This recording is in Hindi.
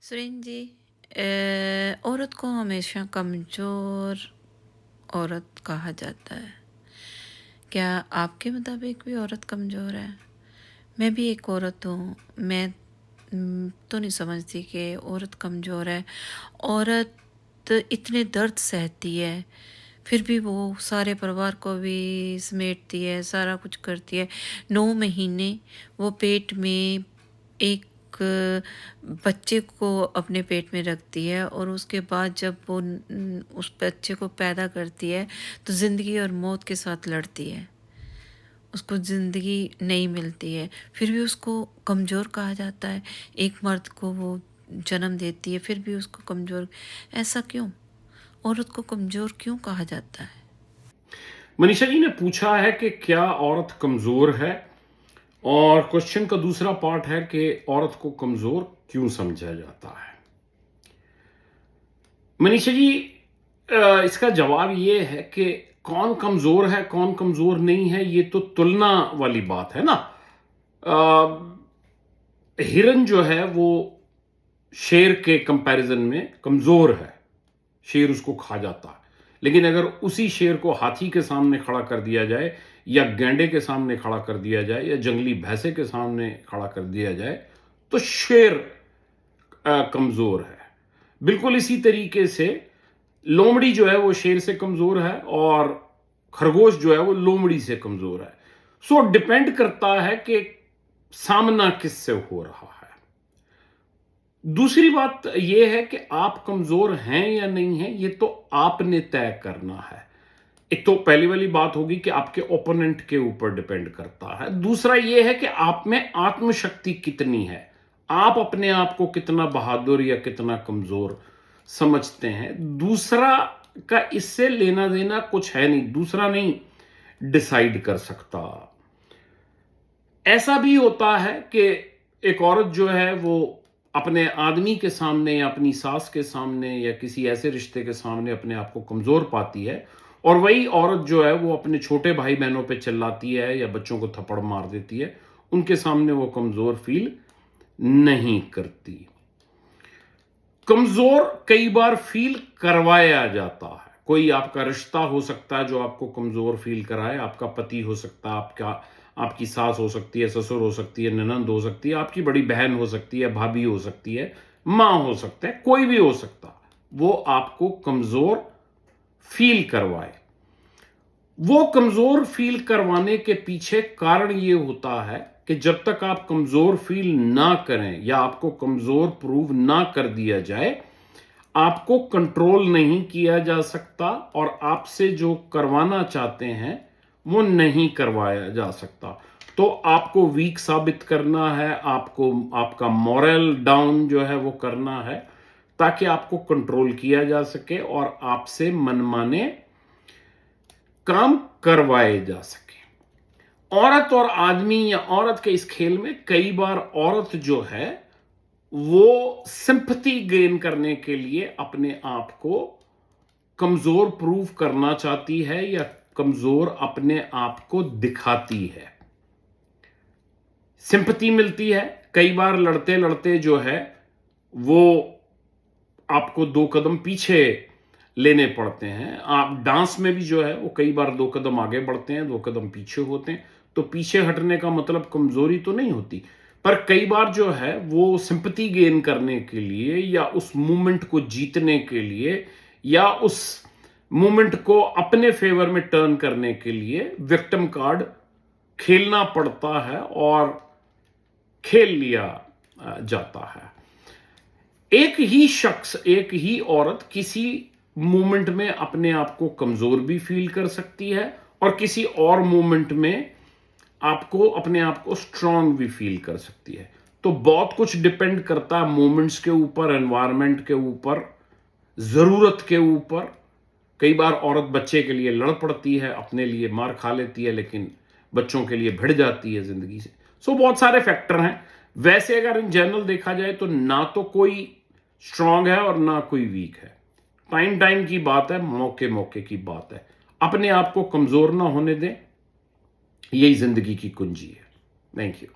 सुरेन जी, औरत को हमेशा कमज़ोर औरत कहा जाता है। क्या आपके मुताबिक भी औरत कमज़ोर है? मैं भी एक औरत हूँ। मैं तो नहीं समझती कि औरत कमज़ोर है। औरत इतने दर्द सहती है, फिर भी वो सारे परिवार को भी समेटती है, सारा कुछ करती है। 9 महीने वो पेट में एक बच्चे को अपने पेट में रखती है और उसके बाद जब वो उस बच्चे को पैदा करती है तो ज़िंदगी और मौत के साथ लड़ती है। उसको ज़िंदगी नहीं मिलती है, फिर भी उसको कमज़ोर कहा जाता है। एक मर्द को वो जन्म देती है, फिर भी उसको कमज़ोर। ऐसा क्यों? औरत को कमज़ोर क्यों कहा जाता है? मनीषा जी ने पूछा है कि क्या औरत कमजोर है, और क्वेश्चन का दूसरा पार्ट है कि औरत को कमजोर क्यों समझा जाता है। मनीषा जी, इसका जवाब ये है कि कौन कमजोर है कौन कमजोर नहीं है, ये तो तुलना वाली बात है ना। हिरन जो है वो शेर के कंपैरिजन में कमजोर है, शेर उसको खा जाता है। लेकिन अगर उसी शेर को हाथी के सामने खड़ा कर दिया जाए, या गैंडे के सामने खड़ा कर दिया जाए, या जंगली भैंसे के सामने खड़ा कर दिया जाए, तो शेर कमजोर है। बिल्कुल इसी तरीके से लोमड़ी जो है वो शेर से कमजोर है, और खरगोश जो है वो लोमड़ी से कमजोर है। सो डिपेंड करता है कि सामना किससे हो रहा है। दूसरी बात यह है कि आप कमजोर हैं या नहीं हैं, यह तो आपने तय करना है। एक तो पहली वाली बात होगी कि आपके ओपोनेंट के ऊपर डिपेंड करता है। दूसरा यह है कि आप में आत्मशक्ति कितनी है, आप अपने आप को कितना बहादुर या कितना कमजोर समझते हैं। दूसरा का इससे लेना देना कुछ है नहीं, दूसरा नहीं डिसाइड कर सकता। ऐसा भी होता है कि एक औरत जो है वो अपने आदमी के सामने या अपनी सास के सामने या किसी ऐसे रिश्ते के सामने अपने आप को कमजोर पाती है, और वही औरत जो है वो अपने छोटे भाई बहनों पे चिल्लाती है या बच्चों को थप्पड़ मार देती है, उनके सामने वो कमजोर फील नहीं करती। कमजोर कई बार फील करवाया जाता है। कोई आपका रिश्ता हो सकता है जो आपको कमजोर फील कराए। आपका पति हो सकता है, आपकी सास हो सकती है, ससुर हो सकती है, ननंद हो सकती है, आपकी बड़ी बहन हो सकती है, भाभी हो सकती है, मां हो सकता है, कोई भी हो सकता है। वो आपको कमजोर फील करवाए। वो कमजोर फील करवाने के पीछे कारण ये होता है कि जब तक आप कमजोर फील ना करें या आपको कमजोर प्रूव ना कर दिया जाए, आपको कंट्रोल नहीं किया जा सकता, और आपसे जो करवाना चाहते हैं वो नहीं करवाया जा सकता। तो आपको वीक साबित करना है, आपको आपका मोरल डाउन जो है वो करना है, ताकि आपको कंट्रोल किया जा सके और आपसे मनमाने काम करवाए जा सके। औरत और आदमी या औरत के इस खेल में कई बार औरत जो है वो सिंपैथी गेन करने के लिए अपने आप को कमजोर प्रूव करना चाहती है, या कमजोर अपने आप को दिखाती है। सिंपैथी मिलती है। कई बार लड़ते लड़ते जो है वो आपको 2 कदम पीछे लेने पड़ते हैं। आप डांस में भी जो है वो कई बार 2 कदम आगे बढ़ते हैं, 2 कदम पीछे होते हैं। तो पीछे हटने का मतलब कमजोरी तो नहीं होती, पर कई बार जो है वो सिंपैथी गेन करने के लिए, या उस मूवमेंट को जीतने के लिए, या उस मूवमेंट को अपने फेवर में टर्न करने के लिए विक्टिम कार्ड खेलना पड़ता है, और खेल लिया जाता है। एक ही शख्स, एक ही औरत किसी मूवमेंट में अपने आप को कमजोर भी फील कर सकती है, और किसी और मूवमेंट में आपको अपने आप को स्ट्रांग भी फील कर सकती है। तो बहुत कुछ डिपेंड करता है मूवमेंट्स के ऊपर, एनवायरनमेंट के ऊपर, जरूरत के ऊपर। कई बार औरत बच्चे के लिए लड़ पड़ती है, अपने लिए मार खा लेती है, लेकिन बच्चों के लिए भिड़ जाती है जिंदगी से। सो बहुत सारे फैक्टर हैं। वैसे अगर इन जनरल देखा जाए तो ना तो कोई स्ट्रांग है और ना कोई वीक है। टाइम टाइम की बात है, मौके मौके की बात है। अपने आप को कमजोर ना होने दें, यही जिंदगी की कुंजी है। Thank you.